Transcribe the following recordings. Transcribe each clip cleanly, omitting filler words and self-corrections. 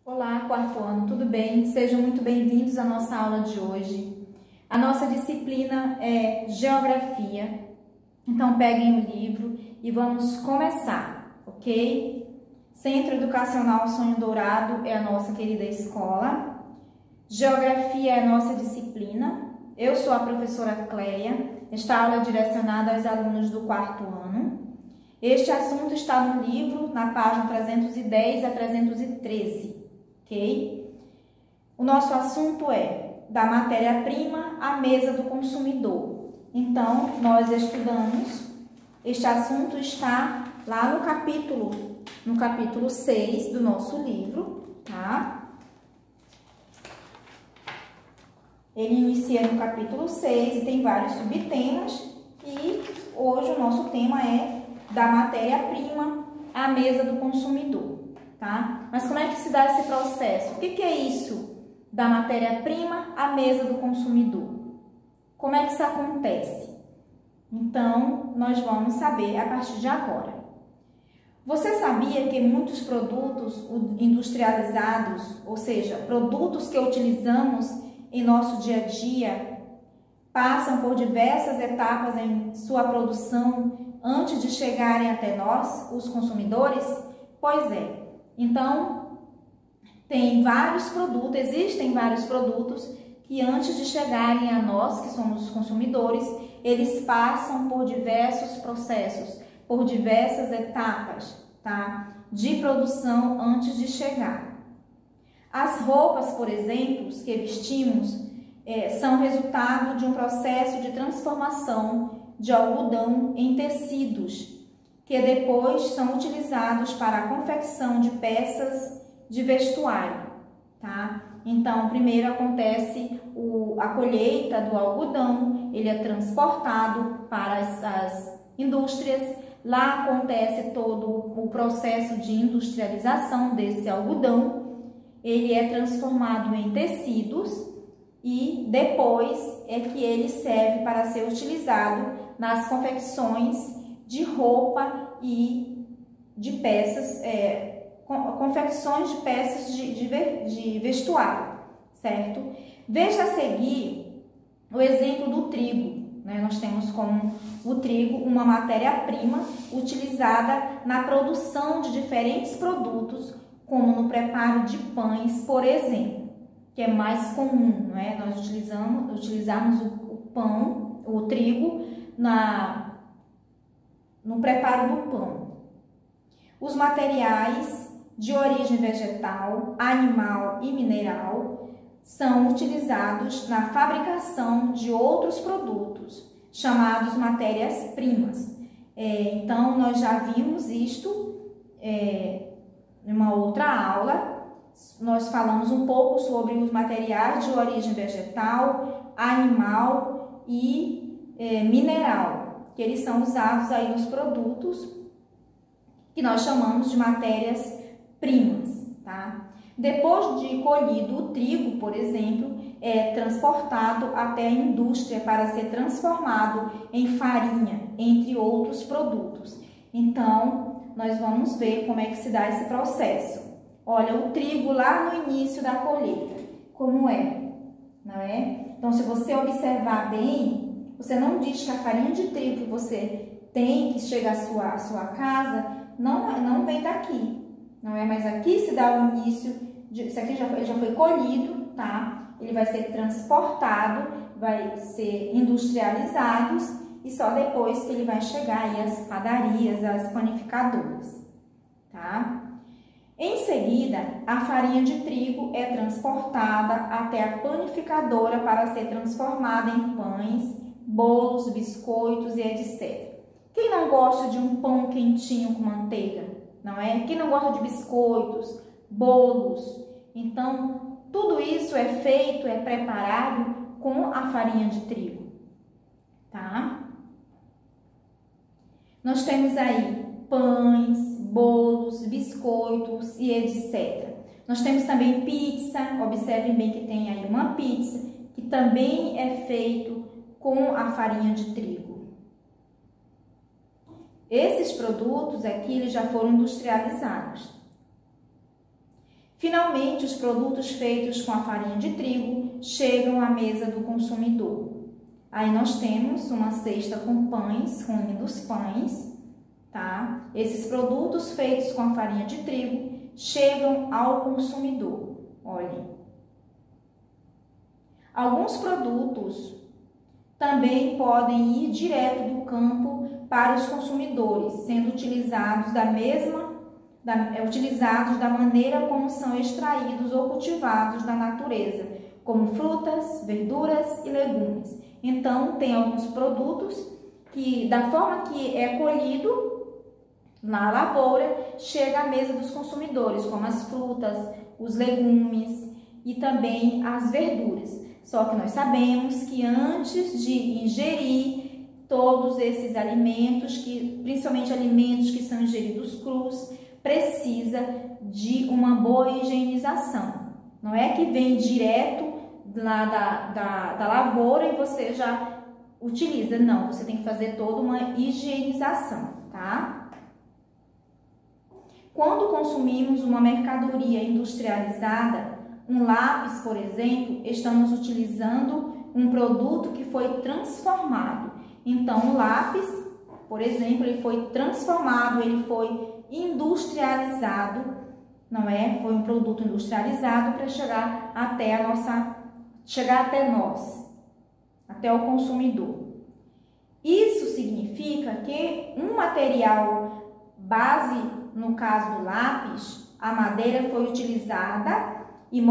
Olá, quarto ano, tudo bem? Sejam muito bem-vindos à nossa aula de hoje. A nossa disciplina é Geografia, então peguem o livro e vamos começar, ok? Centro Educacional Sonho Dourado é a nossa querida escola. Geografia é a nossa disciplina. Eu sou a professora Cleia. Esta aula é direcionada aos alunos do quarto ano. Este assunto está no livro, na página 310 a 313. Ok? O nosso assunto é da matéria-prima à mesa do consumidor. Então, nós estudamos, este assunto está lá no capítulo 6 do nosso livro, tá? Ele inicia no capítulo 6 e tem vários subtemas e hoje o nosso tema é da matéria-prima à mesa do consumidor. Tá? Mas como é que se dá esse processo? O que é isso da matéria-prima à mesa do consumidor? Como é que isso acontece? Então, nós vamos saber a partir de agora. Você sabia que muitos produtos industrializados, ou seja, produtos que utilizamos em nosso dia a dia, passam por diversas etapas em sua produção antes de chegarem até nós, os consumidores? Pois é. Então, existem vários produtos que antes de chegarem a nós, que somos os consumidores, eles passam por diversos processos, por diversas etapas, tá? De produção antes de chegar. As roupas, por exemplo, que vestimos, são resultado de um processo de transformação de algodão em tecidos, que depois são utilizados para a confecção de peças de vestuário, tá? Então, primeiro acontece a colheita do algodão, ele é transportado para as indústrias, lá acontece todo o processo de industrialização desse algodão, ele é transformado em tecidos e depois é que ele serve para ser utilizado nas confecções de roupa e de peças, confecções de peças de vestuário, certo? Veja a seguir o exemplo do trigo, né? Nós temos como o trigo uma matéria-prima utilizada na produção de diferentes produtos, como no preparo de pães, por exemplo, que é mais comum, não é? Nós utilizamos o trigo no preparo do pão. Os materiais de origem vegetal, animal e mineral são utilizados na fabricação de outros produtos, chamados matérias-primas. Então, nós já vimos isto em uma outra aula. Nós falamos um pouco sobre os materiais de origem vegetal, animal e mineral, que eles são usados aí nos produtos que nós chamamos de matérias-primas, tá? Depois de colhido o trigo, por exemplo, é transportado até a indústria para ser transformado em farinha, entre outros produtos. Então, nós vamos ver como é que se dá esse processo. Olha, o trigo lá no início da colheita, como é, não é? Então, se você observar bem, você não diz que a farinha de trigo que você tem, que chega à sua casa, não vem daqui, não é? Mas aqui se dá o início, isso aqui já foi colhido, tá? Ele vai ser transportado, vai ser industrializado e só depois que ele vai chegar aí às padarias, às panificadoras, tá? Em seguida, a farinha de trigo é transportada até a panificadora para ser transformada em pães, bolos, biscoitos e etc. Quem não gosta de um pão quentinho com manteiga, não é? Quem não gosta de biscoitos, bolos? Então, tudo isso é feito, é preparado com a farinha de trigo, tá? Nós temos aí pães, bolos, biscoitos e etc. Nós temos também pizza, observem bem que tem aí uma pizza, que também é feito com a farinha de trigo. Esses produtos aqui eles já foram industrializados. Finalmente, os produtos feitos com a farinha de trigo chegam à mesa do consumidor. Aí nós temos uma cesta com pães, rumo dos pães, tá? Esses produtos feitos com a farinha de trigo chegam ao consumidor. Olhem. Alguns produtos também podem ir direto do campo para os consumidores, sendo utilizados da maneira como são extraídos ou cultivados da natureza, como frutas, verduras e legumes. Então, tem alguns produtos que, da forma que é colhido na lavoura, chega à mesa dos consumidores, como as frutas, os legumes e também as verduras. Só que nós sabemos que antes de ingerir todos esses alimentos, principalmente alimentos que são ingeridos crus, precisa de uma boa higienização. Não é que vem direto lá da lavoura e você já utiliza. Não, você tem que fazer toda uma higienização, tá? Quando consumimos uma mercadoria industrializada, um lápis, por exemplo, estamos utilizando um produto que foi transformado. Então, o lápis, por exemplo, ele foi transformado, ele foi industrializado, não é? Foi um produto industrializado para chegar até nós, até o consumidor. Isso significa que um material base, no caso do lápis, a madeira foi utilizado e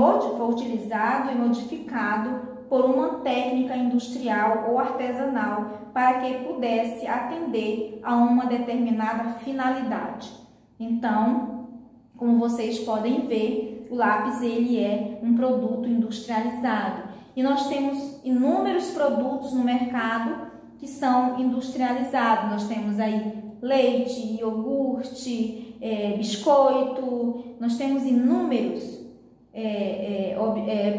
modificado por uma técnica industrial ou artesanal para que pudesse atender a uma determinada finalidade. Então, como vocês podem ver, o lápis ele é um produto industrializado. E nós temos inúmeros produtos no mercado que são industrializados. Nós temos aí leite, iogurte, biscoito, nós temos inúmeros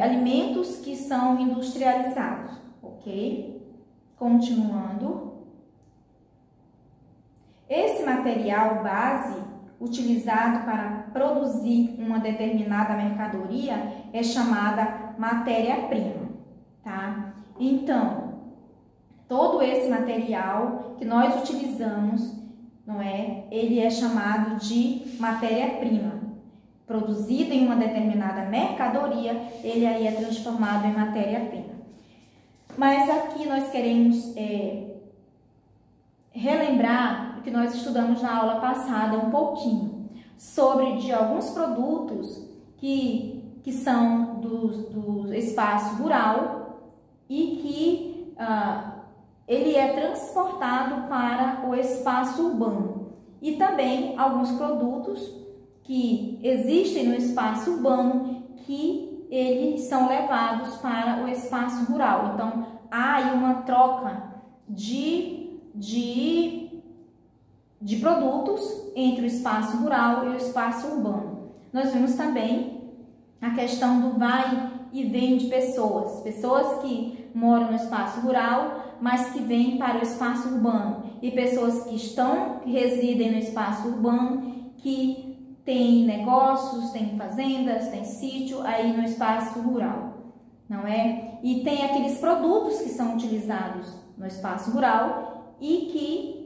alimentos que são industrializados, ok? Continuando. Esse material base utilizado para produzir uma determinada mercadoria é chamada matéria-prima, tá? Então, todo esse material que nós utilizamos, não é? Ele é chamado de matéria-prima. Produzido em uma determinada mercadoria, ele aí é transformado em matéria-prima. Mas aqui nós queremos relembrar o que nós estudamos na aula passada um pouquinho, sobre de alguns produtos que são do espaço rural e que ele é transportado para o espaço urbano. E também alguns produtos que existem no espaço urbano que eles são levados para o espaço rural. Então, há aí uma troca de produtos entre o espaço rural e o espaço urbano. Nós vimos também a questão do vai e vem de pessoas que moram no espaço rural, mas que vêm para o espaço urbano, e pessoas que residem no espaço urbano, que tem negócios, tem fazendas, tem sítio aí no espaço rural, não é? E tem aqueles produtos que são utilizados no espaço rural e que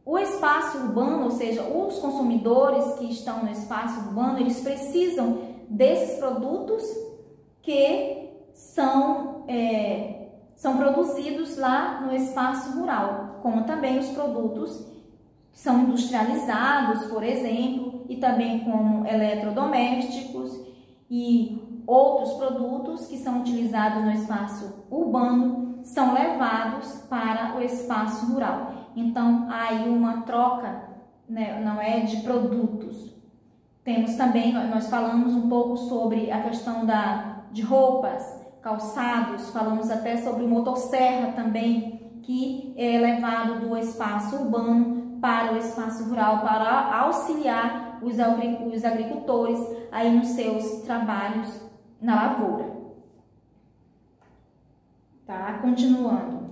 o espaço urbano, ou seja, os consumidores que estão no espaço urbano, eles precisam desses produtos que são produzidos lá no espaço rural, como também os produtos que são industrializados, por exemplo, e também como eletrodomésticos e outros produtos que são utilizados no espaço urbano são levados para o espaço rural. Então, há aí uma troca, né, não é, de produtos. Temos também, nós falamos um pouco sobre a questão de roupas, calçados, falamos até sobre motosserra também, que é levado do espaço urbano para o espaço rural, para auxiliar os agricultores aí nos seus trabalhos na lavoura. Tá? Continuando.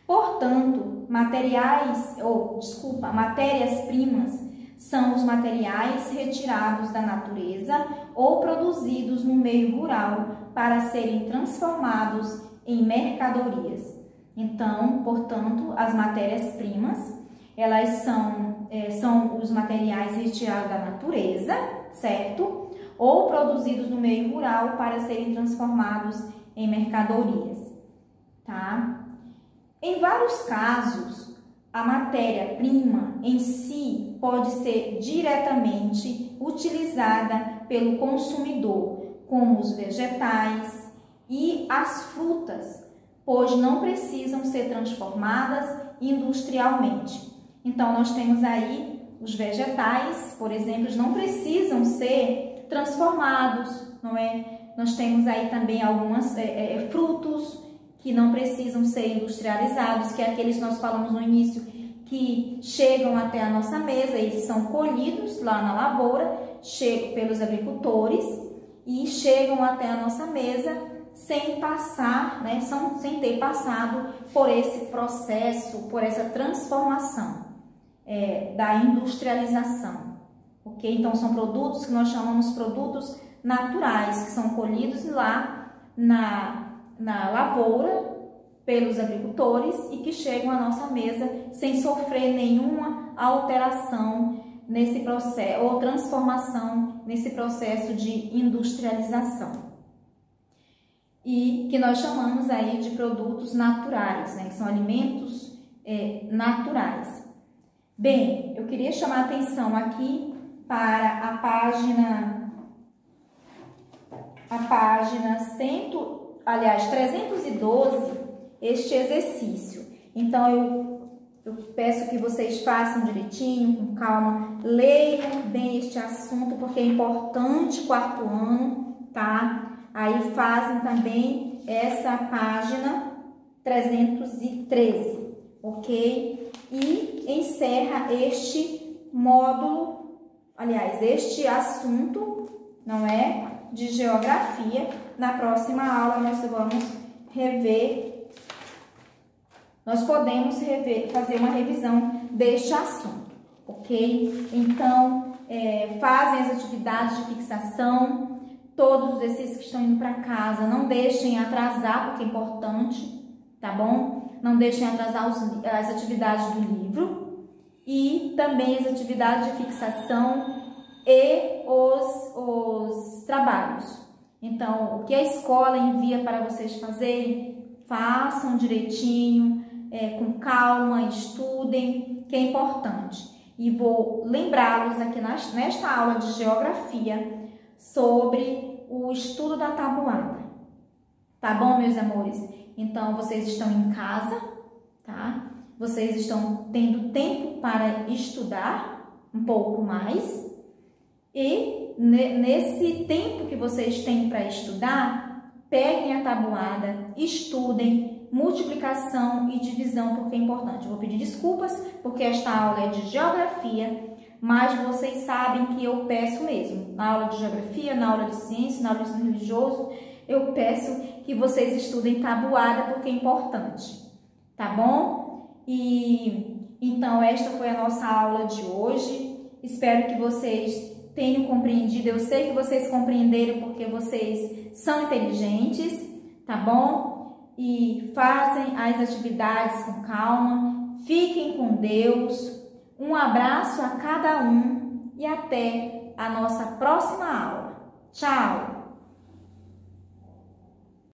Portanto, matérias-primas são os materiais retirados da natureza ou produzidos no meio rural para serem transformados em mercadorias. Então, portanto, as matérias-primas, elas são os materiais retirados da natureza, certo? Ou produzidos no meio rural para serem transformados em mercadorias, tá? Em vários casos, a matéria-prima em si pode ser diretamente utilizada pelo consumidor, como os vegetais e as frutas, pois não precisam ser transformadas industrialmente. Então, nós temos aí os vegetais, por exemplo, não precisam ser transformados, não é? Nós temos aí também alguns frutos que não precisam ser industrializados, que é aqueles que nós falamos no início, que chegam até a nossa mesa, eles são colhidos lá na lavoura, chegam pelos agricultores e chegam até a nossa mesa sem passar, né, sem ter passado por esse processo, por essa transformação da industrialização, ok? Então, são produtos que nós chamamos produtos naturais, que são colhidos lá na lavoura pelos agricultores e que chegam à nossa mesa sem sofrer nenhuma alteração nesse processo ou transformação nesse processo de industrialização. E que nós chamamos aí de produtos naturais, né, que são alimentos naturais. Bem, eu queria chamar a atenção aqui para a página 312, este exercício. Então, eu peço que vocês façam direitinho, com calma, leiam bem este assunto, porque é importante quarto ano, tá? Aí fazem também essa página 313, ok? E encerra este módulo, aliás, este assunto, não é? De geografia. Na próxima aula nós vamos podemos fazer uma revisão deste assunto, ok? Então, fazem as atividades de fixação, todos os exercícios que estão indo para casa, não deixem atrasar, porque é importante, tá bom? Não deixem atrasar as atividades do livro e também as atividades de fixação e os trabalhos. Então, o que a escola envia para vocês fazerem, façam direitinho, com calma, estudem, que é importante. E vou lembrá-los aqui nesta aula de geografia sobre o estudo da tabuada. Tá bom, meus amores? Então, vocês estão em casa, tá? Vocês estão tendo tempo para estudar um pouco mais. E nesse tempo que vocês têm para estudar, peguem a tabuada, estudem multiplicação e divisão, porque é importante. Eu vou pedir desculpas, porque esta aula é de geografia, mas vocês sabem que eu peço mesmo. Na aula de geografia, na aula de ciência, na aula de ensino religioso, eu peço que vocês estudem tabuada, porque é importante. Tá bom? E então, esta foi a nossa aula de hoje. Espero que vocês tenham compreendido. Eu sei que vocês compreenderam porque vocês são inteligentes, tá bom? E fazem as atividades com calma. Fiquem com Deus. Um abraço a cada um e até a nossa próxima aula. Tchau!